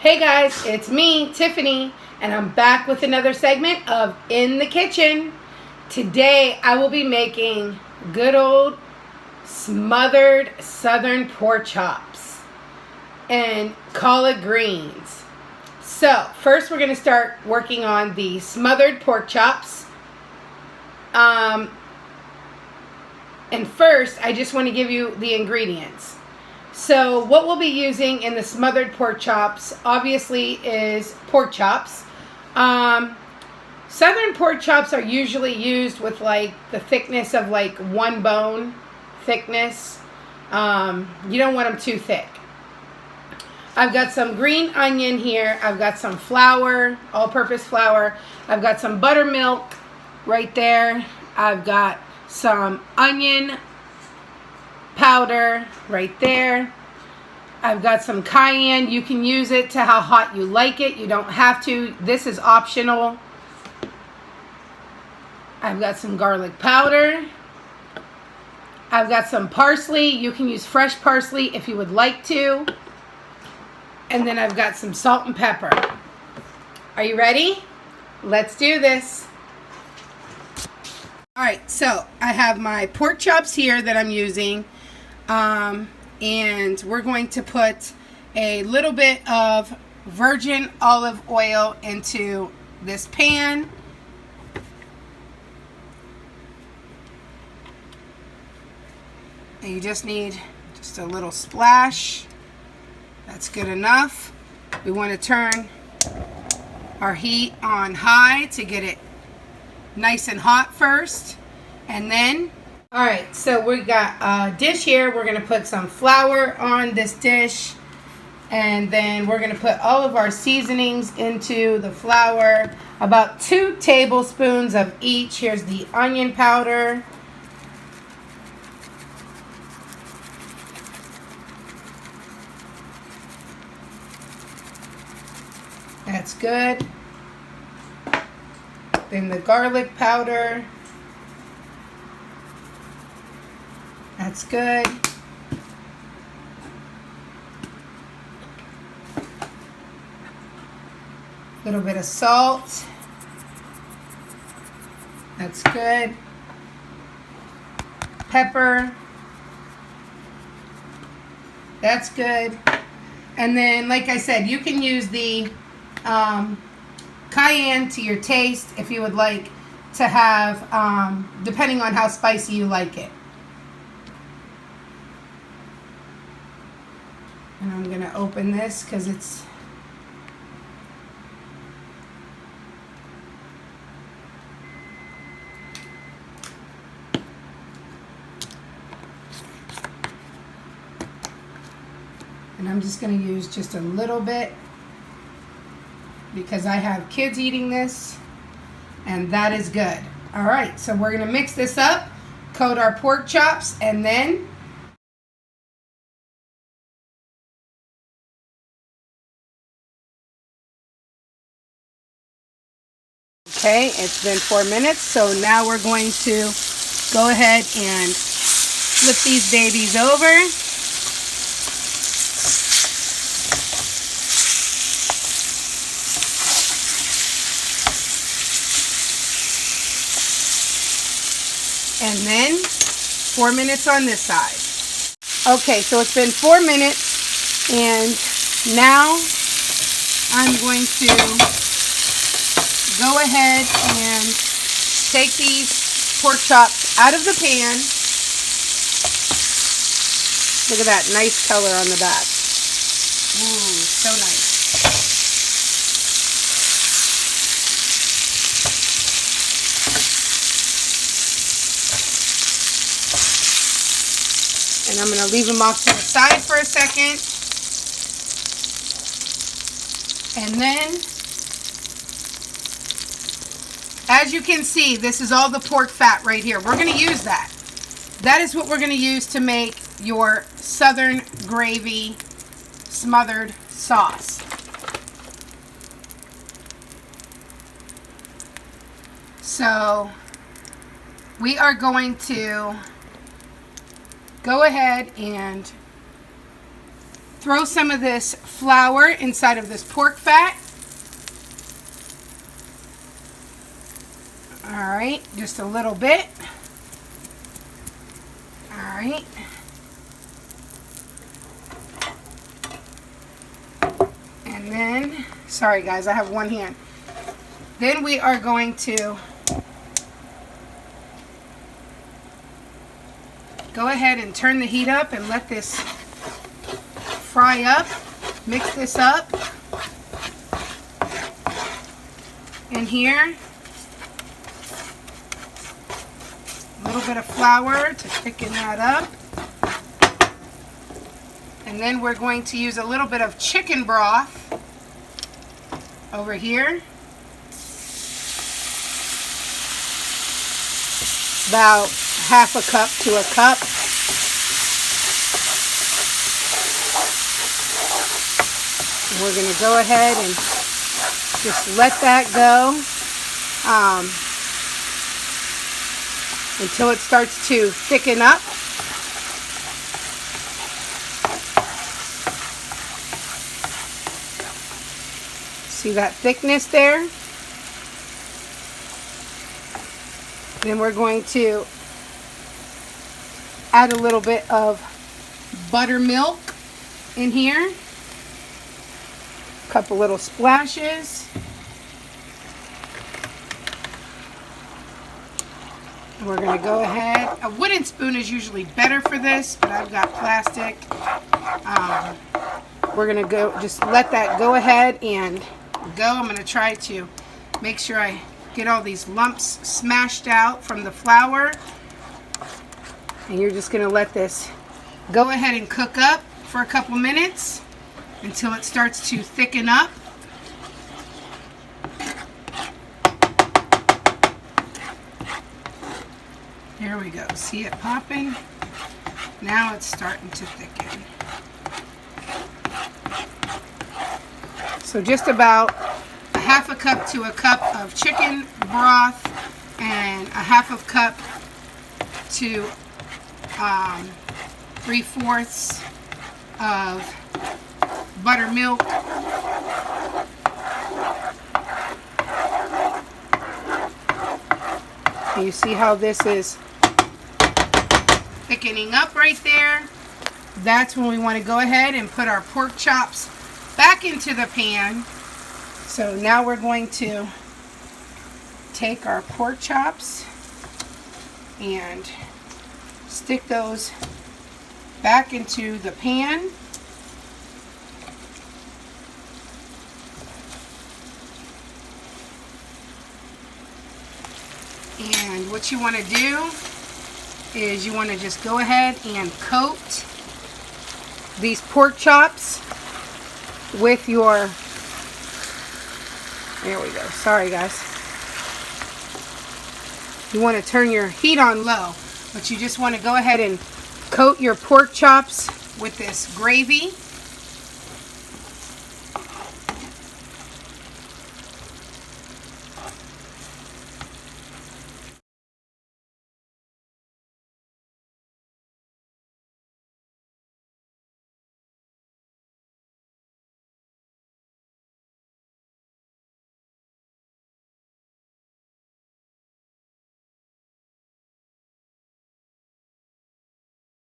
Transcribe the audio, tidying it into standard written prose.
Hey guys, it's me, Tiffany, and I'm back with another segment of In the Kitchen. Today I will be making good old smothered southern pork chops and collard greens. So first we're going to start working on the smothered pork chops. And first I just want to give you the ingredients. So what we'll be using in the smothered pork chops, obviously, is pork chops. Southern pork chops are usually used with like the thickness of like one bone thickness. You don't want them too thick. I've got some green onion here. I've got some flour, all-purpose flour. I've got some buttermilk right there. I've got some onion powder right there. I've got some cayenne. You can use it to how hot you like it. You don't have to. This is optional. I've got some garlic powder. I've got some parsley. You can use fresh parsley if you would like to. And then I've got some salt and pepper. Are you ready? Let's do this. Alright, so I have my pork chops here that I'm using. And we're going to put a little bit of virgin olive oil into this pan. And you just need just a little splash. That's good enough. We want to turn our heat on high to get it nice and hot first. And then alright, so we got a dish here. We're going to put some flour on this dish. And then we're going to put all of our seasonings into the flour. About 2 tablespoons of each. Here's the onion powder. That's good. Then the garlic powder. That's good. A little bit of salt. That's good. Pepper. That's good. And then, like I said, you can use the cayenne to your taste if you would like to have, depending on how spicy you like it. And I'm going to open this because it's and I'm just going to use just a little bit because I have kids eating this and that is good. Alright, so we're going to mix this up, coat our pork chops, and then okay, it's been 4 minutes, so now we're going to go ahead and flip these babies over. And then 4 minutes on this side. Okay, so it's been 4 minutes, and now I'm going to go ahead and take these pork chops out of the pan. Look at that nice color on the back. Ooh, so nice. And I'm going to leave them off to the side for a second. And then, as you can see, this is all the pork fat right here. We're going to use that. That is what we're going to use to make your southern gravy smothered sauce. So we are going to go ahead and throw some of this flour inside of this pork fat. All right, just a little bit. All right. And then, sorry guys, I have one hand. Then we are going to go ahead and turn the heat up and let this fry up. Mix this up in here. A little bit of flour to thicken that up. And then we're going to use a little bit of chicken broth over here. About half a cup to a cup. And we're going to go ahead and just let that go until it starts to thicken up. See that thickness there? Then we're going to add a little bit of buttermilk in here. A couple little splashes. And we're going to go ahead. A wooden spoon is usually better for this, but I've got plastic. We're going to just let that go ahead and go. I'm going to try to make sure I get all these lumps smashed out from the flour. And you're just going to let this go ahead and cook up for a couple minutes until it starts to thicken up. There we go. See it popping? Now it's starting to thicken. So just about a half a cup to a cup of chicken broth and a half a cup to 3/4 of buttermilk. And you see how this is thickening up right there? That's when we want to go ahead and put our pork chops back into the pan. So now we're going to take our pork chops and stick those back into the pan. And what you want to do is you want to just go ahead and coat these pork chops with your, there we go, sorry guys. You want to turn your heat on low, but you just want to go ahead and coat your pork chops with this gravy.